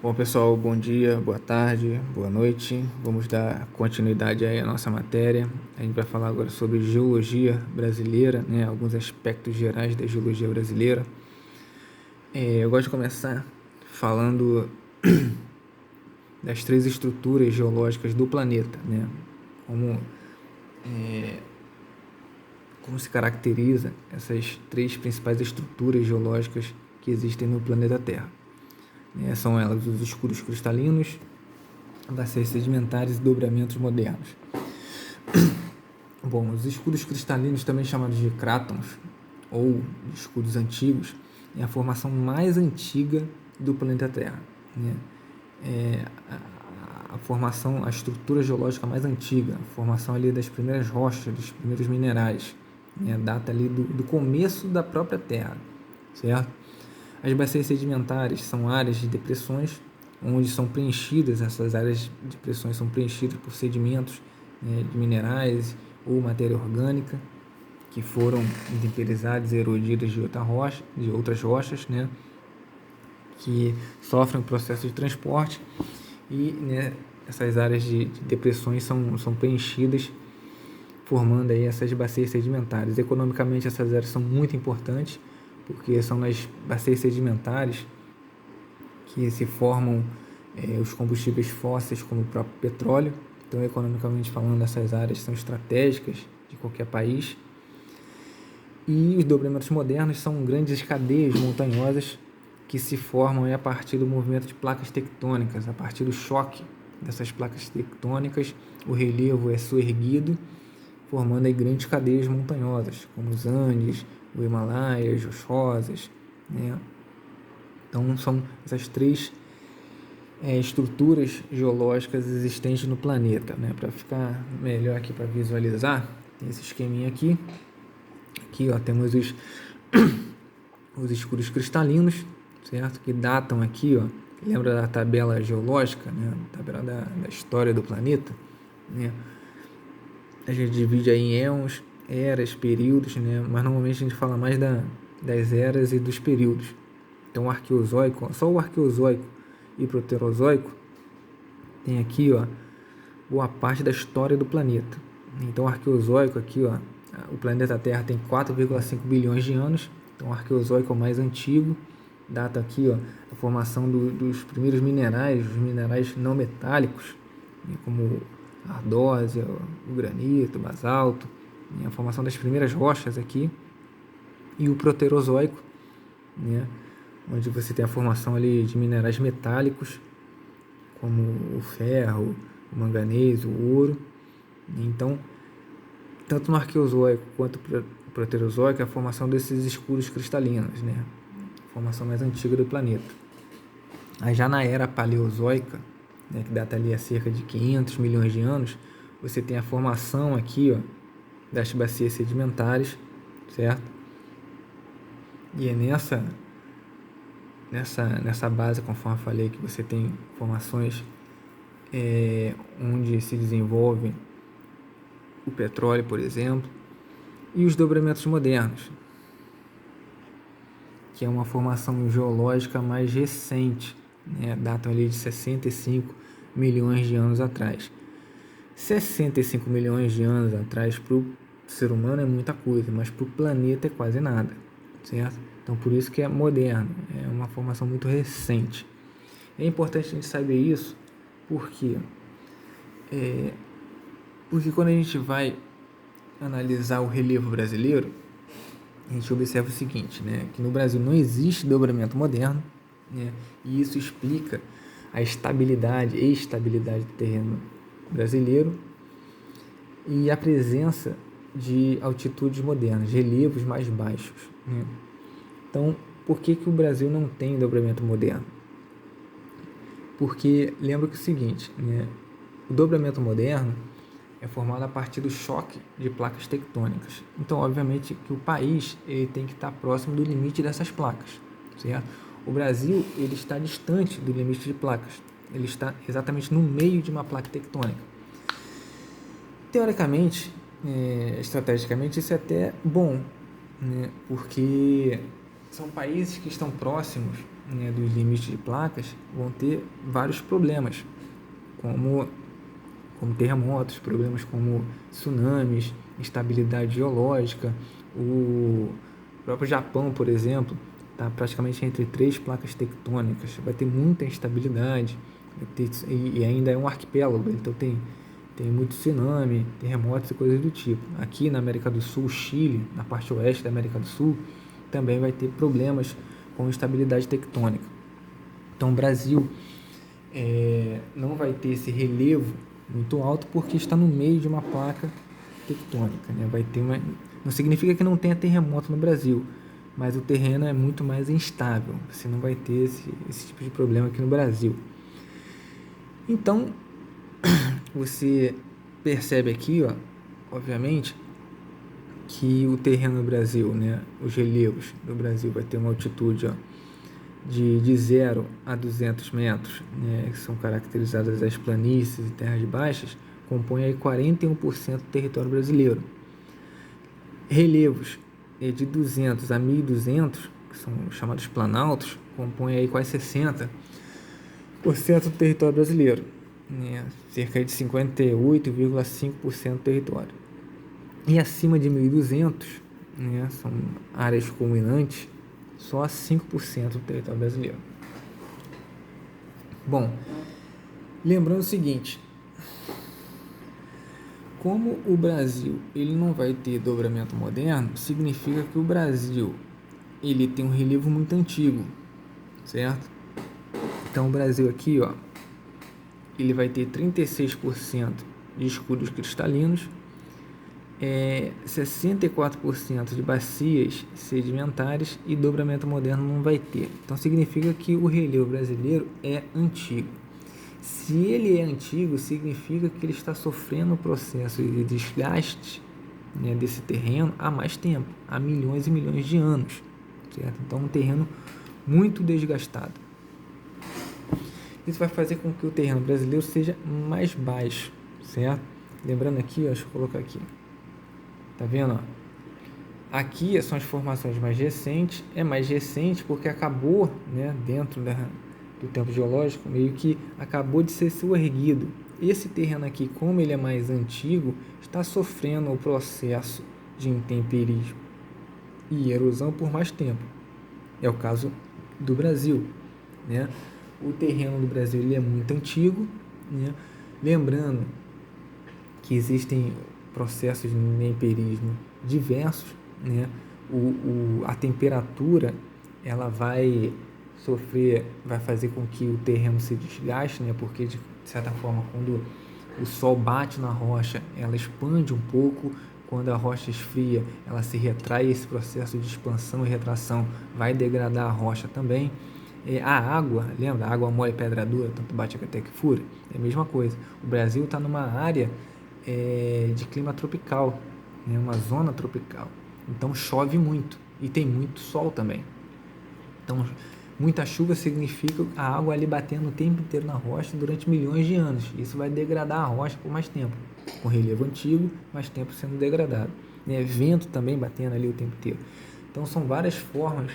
Bom, pessoal, bom dia, boa tarde, boa noite. Vamos dar continuidade aí à nossa matéria. A gente vai falar agora sobre geologia brasileira, né? Alguns aspectos gerais da geologia brasileira. Eu gosto de começar falando das três estruturas geológicas do planeta, né? Como, como se caracteriza essas três principais estruturas geológicas que existem no planeta Terra. São elas os escudos cristalinos, bacias sedimentares e dobramentos modernos. Bom, os escudos cristalinos, também chamados de crátons ou escudos antigos, é a formação mais antiga do planeta Terra, né? É a formação, a estrutura geológica mais antiga, a formação ali das primeiras rochas, dos primeiros minerais, né? Data ali do começo da própria Terra, certo? As bacias sedimentares são áreas de depressões onde são preenchidas, essas áreas de depressões são preenchidas por sedimentos, né, de minerais ou matéria orgânica que foram intemperizadas e erodidas de outras rochas, né, que sofrem o processo de transporte e, né, essas áreas de depressões são preenchidas, formando aí essas bacias sedimentares. Economicamente, essas áreas são muito importantes, porque são nas bacias sedimentares que se formam os combustíveis fósseis, como o próprio petróleo. Então, economicamente falando, essas áreas são estratégicas de qualquer país. E os dobramentos modernos são grandes cadeias montanhosas que se formam a partir do movimento de placas tectônicas, a partir do choque dessas placas tectônicas, o relevo é soerguido, formando aí grandes cadeias montanhosas, como os Andes, o Himalaia, as Rochosas, né? Então, são essas três estruturas geológicas existentes no planeta, né? Para ficar melhor aqui para visualizar, tem esse esqueminha aqui. Aqui, ó, temos os escudos cristalinos, certo? Que datam aqui, ó, lembra da tabela geológica, né? Tabela da história do planeta, né? A gente divide aí em éons, eras, períodos, né? Mas normalmente a gente fala mais das eras e dos períodos. Então, o Arqueozoico, só o Arqueozoico e Proterozoico tem aqui, ó, boa parte da história do planeta. Então, o Arqueozoico aqui, ó, o planeta Terra tem 4,5 bilhões de anos. Então, o Arqueozoico é o mais antigo. Data aqui, ó, a formação dos primeiros minerais, os minerais não metálicos, né, como a ardósia, o granito, o basalto, né, a formação das primeiras rochas aqui. E o Proterozoico, né, onde você tem a formação ali de minerais metálicos, como o ferro, o manganês, o ouro. Então, tanto no Arqueozoico quanto no Proterozoico é a formação desses escudos cristalinos, né? A formação mais antiga do planeta. Aí já na era paleozoica, né, que data ali a cerca de 500 milhões de anos, você tem a formação aqui, ó, das bacias sedimentares, certo? E é nessa base, conforme eu falei, que você tem formações onde se desenvolve o petróleo, por exemplo, e os dobramentos modernos, que é uma formação geológica mais recente, né? Datam ali de 65 milhões de anos atrás. 65 milhões de anos atrás para o ser humano é muita coisa, mas para o planeta é quase nada, certo? Então, por isso que é moderno, é uma formação muito recente. É importante a gente saber isso, porque quando a gente vai analisar o relevo brasileiro, a gente observa o seguinte, né, que no Brasil não existe dobramento moderno, né, e isso explica a estabilidade e estabilidade do terreno brasileiro e a presença de altitudes modernas, relevos mais baixos, né? Então, por que o Brasil não tem dobramento moderno? Porque lembra que é o seguinte, né, o dobramento moderno é formado a partir do choque de placas tectônicas. Então, obviamente, que o país ele tem que estar próximo do limite dessas placas, certo? O Brasil ele está distante do limite de placas. Ele está exatamente no meio de uma placa tectônica. Teoricamente, estrategicamente, isso é até bom, né? Porque são países que estão próximos, né, dos limites de placas, vão ter vários problemas, como terremotos, problemas como tsunamis, instabilidade geológica. O próprio Japão, por exemplo, está praticamente entre 3 placas tectônicas, vai ter muita instabilidade, e ainda é um arquipélago, então tem muito tsunami, terremotos e coisas do tipo. Aqui na América do Sul, Chile, na parte oeste da América do Sul, também vai ter problemas com instabilidade tectônica. Então o Brasil não vai ter esse relevo muito alto porque está no meio de uma placa tectônica, né? Não significa que não tenha terremoto no Brasil, mas o terreno é muito mais instável. Você não vai ter esse tipo de problema aqui no Brasil. Então, você percebe aqui, ó, obviamente, que o terreno no Brasil, né, os relevos do Brasil vai ter uma altitude, ó, de 0 a 200 metros, né, que são caracterizadas as planícies e terras baixas, compõem aí 41% do território brasileiro. Relevos de 200 a 1.200, que são chamados planaltos, compõem aí quase 60% do território brasileiro, né, cerca de 58,5% do território. E acima de 1.200, né, são áreas culminantes, só 5% do território brasileiro. Bom, lembrando o seguinte, como o Brasil ele não vai ter dobramento moderno, significa que o Brasil ele tem um relevo muito antigo, certo? Então o Brasil aqui, ó, ele vai ter 36% de escudos cristalinos, 64% de bacias sedimentares, e dobramento moderno não vai ter. Então significa que o relevo brasileiro é antigo. Se ele é antigo, significa que ele está sofrendo o processo de desgaste, né, desse terreno há mais tempo, há milhões e milhões de anos, certo? Então, um terreno muito desgastado. Isso vai fazer com que o terreno brasileiro seja mais baixo, certo? Lembrando aqui, ó, deixa eu colocar aqui. Tá vendo? Ó? Aqui são as formações mais recentes. É mais recente porque acabou, né, dentro do tempo geológico, meio que acabou de ser suerguido. Esse terreno aqui, como ele é mais antigo, está sofrendo o processo de intemperismo e erosão por mais tempo. É o caso do Brasil, né? O terreno do Brasil ele é muito antigo, né? Lembrando que existem processos de intemperismo diversos, né? A temperatura ela vai fazer com que o terreno se desgaste, né? Porque de certa forma, quando o sol bate na rocha, ela expande um pouco. Quando a rocha esfria, ela se retrai. Esse processo de expansão e retração vai degradar a rocha também. A água, lembra? A água mole, pedra dura, tanto bate até que fura. É a mesma coisa. O Brasil está numa área de clima tropical, né? Uma zona tropical. Então chove muito e tem muito sol também. Então, muita chuva significa a água ali batendo o tempo inteiro na rocha durante milhões de anos. Isso vai degradar a rocha por mais tempo, com relevo antigo, mais tempo sendo degradado. Vento também batendo ali o tempo inteiro. Então, são várias formas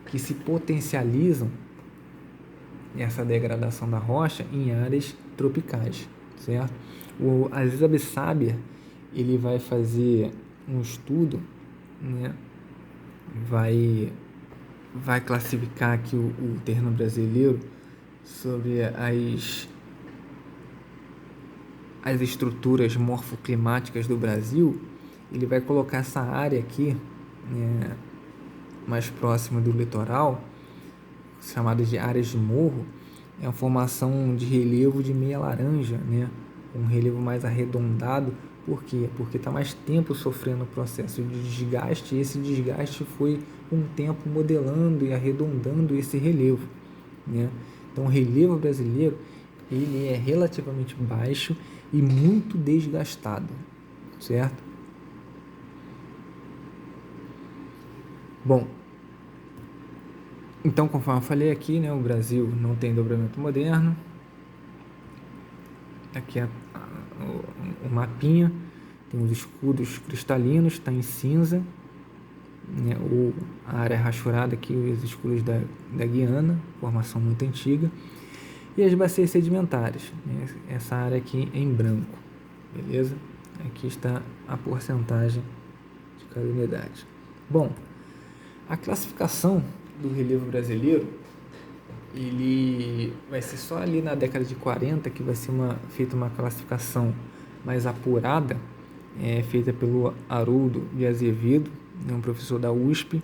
que se potencializam essa degradação da rocha em áreas tropicais, certo? O Aziz Absaber, ele vai fazer um estudo, né? Vai classificar aqui o terreno brasileiro sobre as estruturas morfoclimáticas do Brasil. Ele vai colocar essa área aqui, né, mais próxima do litoral, chamada de áreas de morro. É uma formação de relevo de meia laranja, né, um relevo mais arredondado. Por quê? Porque está mais tempo sofrendo o processo de desgaste, e esse desgaste foi com o tempo modelando e arredondando esse relevo, né? Então o relevo brasileiro ele é relativamente baixo e muito desgastado, certo? Bom, então conforme eu falei aqui, né, o Brasil não tem dobramento moderno. Aqui é o mapinha, tem os escudos cristalinos, está em cinza, né, ou a área rachurada aqui, os escuros da Guiana, formação muito antiga, e as bacias sedimentares, né, essa área aqui em branco, beleza? Aqui está a porcentagem de cada unidade. Bom, a classificação do relevo brasileiro, ele vai ser só ali na década de 40 que vai ser feita uma classificação mais apurada, feita pelo Haroldo de Azevedo, um professor da USP,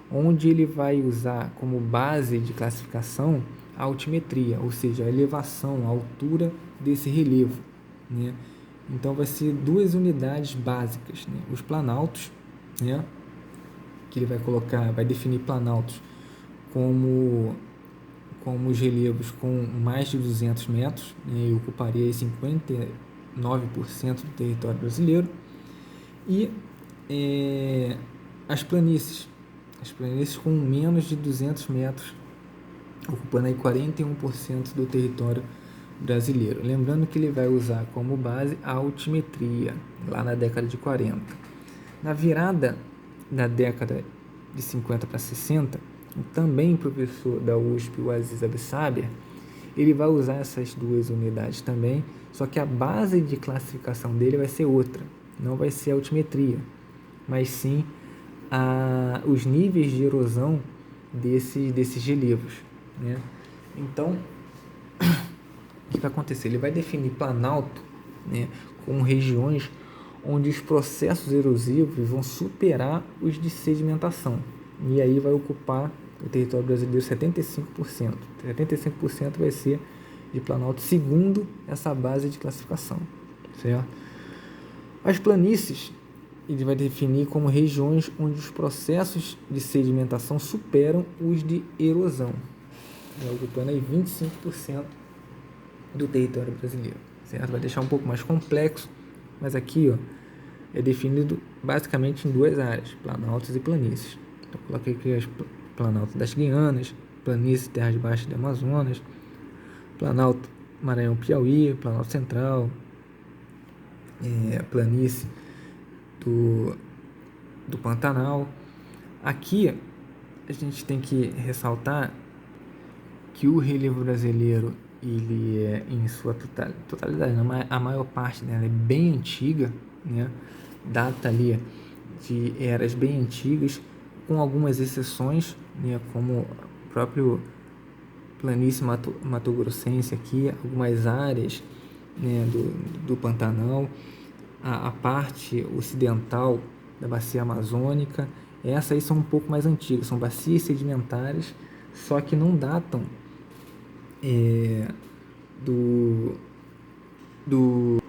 onde ele vai usar como base de classificação a altimetria, ou seja, a elevação, a altura desse relevo, né? Então vai ser duas unidades básicas, né? Os planaltos, né? Que ele vai definir planaltos como os relevos com mais de 200 metros, né? E ocuparia 59% do território brasileiro, e as planícies com menos de 200 metros, ocupando aí 41% do território brasileiro. Lembrando que ele vai usar como base a altimetria, lá na década de 40. Na virada da década de 50 para 60, também professor da USP, o Aziz Absaber, ele vai usar essas duas unidades também, só que a base de classificação dele vai ser outra, não vai ser a altimetria, mas sim os níveis de erosão desses relevos, né? Então, o que vai acontecer? Ele vai definir planalto, né, com regiões onde os processos erosivos vão superar os de sedimentação, e aí vai ocupar o território brasileiro 75%. 75% vai ser de planalto, segundo essa base de classificação, certo? As planícies ele vai definir como regiões onde os processos de sedimentação superam os de erosão, ocupando aí 25% do território brasileiro, certo? Vai deixar um pouco mais complexo, mas aqui, ó, é definido basicamente em duas áreas, planaltos e planícies. Então, coloquei aqui as planalto das Guianas, planície terras baixas do Amazonas, planalto Maranhão-Piauí, planalto central, planície do Pantanal. Aqui a gente tem que ressaltar que o relevo brasileiro, ele é em sua totalidade, a maior parte dela é bem antiga, né? Data ali de eras bem antigas, com algumas exceções, né? Como o próprio planície mato-grossense aqui, algumas áreas, né? do Pantanal, a parte ocidental da bacia amazônica. Essas aí são um pouco mais antigas, são bacias sedimentares, só que não datam do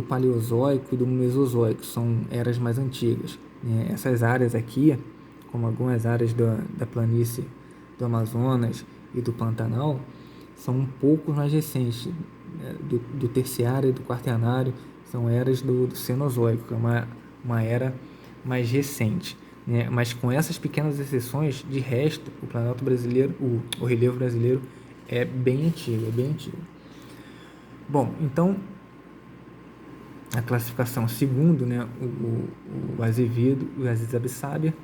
Paleozoico e do Mesozoico, são eras mais antigas, né? Essas áreas aqui, como algumas áreas da planície do Amazonas e do Pantanal, são um pouco mais recentes, né? do Terciário e do Quaternário, são eras do Cenozoico, que é uma era mais recente, né? Mas com essas pequenas exceções, de resto, o planalto brasileiro, o relevo brasileiro é bem antigo, Bom, então, a classificação segundo, né, o Azevedo e o Aziz Absaber,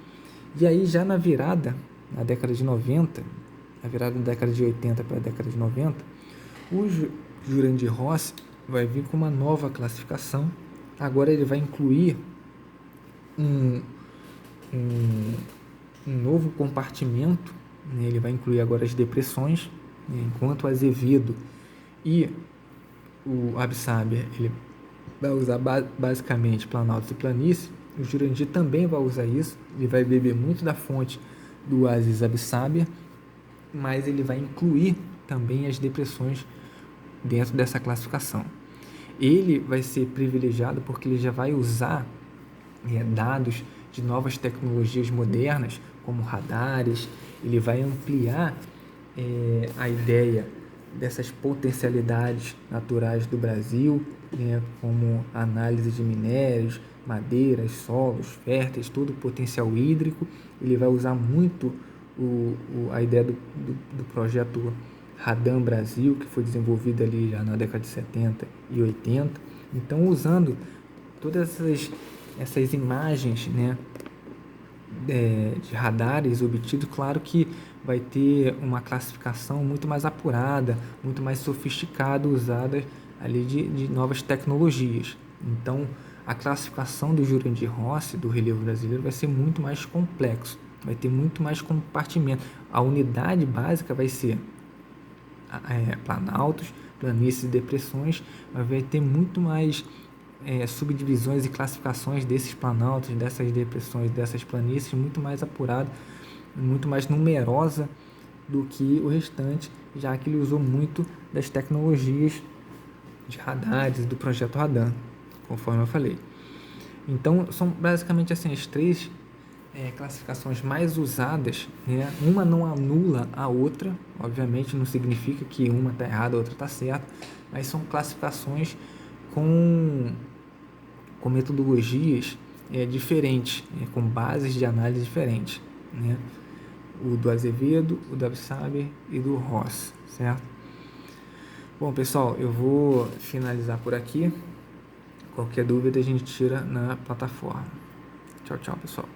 e aí já na virada, na década de 90, na virada da década de 80 para a década de 90, o Jurandir Rossi vai vir com uma nova classificação. Agora ele vai incluir um novo compartimento, né? Ele vai incluir agora as depressões, né? Enquanto o Azevedo e o Absaber ele vai usar basicamente planaltos e planície, o Jurandir também vai usar isso, ele vai beber muito da fonte do Aziz Absaber, mas ele vai incluir também as depressões dentro dessa classificação. Ele vai ser privilegiado porque ele já vai usar dados de novas tecnologias modernas, como radares. Ele vai ampliar a ideia dessas potencialidades naturais do Brasil, né, como análise de minérios, madeiras, solos férteis, todo o potencial hídrico. Ele vai usar muito a ideia do projeto Radam Brasil, que foi desenvolvido ali já na década de 70 e 80. Então, usando todas essas imagens, né, de radares obtidos, claro que vai ter uma classificação muito mais apurada, muito mais sofisticada, usada ali de novas tecnologias. Então, a classificação do Jurandir Rossi, do relevo brasileiro, vai ser muito mais complexo, vai ter muito mais compartimento. A unidade básica vai ser planaltos, planícies e depressões, mas vai ter muito mais subdivisões e classificações desses planaltos, dessas depressões, dessas planícies, muito mais apurado, muito mais numerosa do que o restante, já que ele usou muito das tecnologias de radares do projeto Radan, conforme eu falei. Então, são basicamente assim as três classificações mais usadas, né? Uma não anula a outra, obviamente não significa que uma está errada, a outra está certa, mas são classificações com metodologias diferentes, com bases de análise diferentes, né? O do Azevedo, o do Absaber e do Ross, certo? Bom, pessoal, eu vou finalizar por aqui. Qualquer dúvida a gente tira na plataforma. Tchau, tchau, pessoal.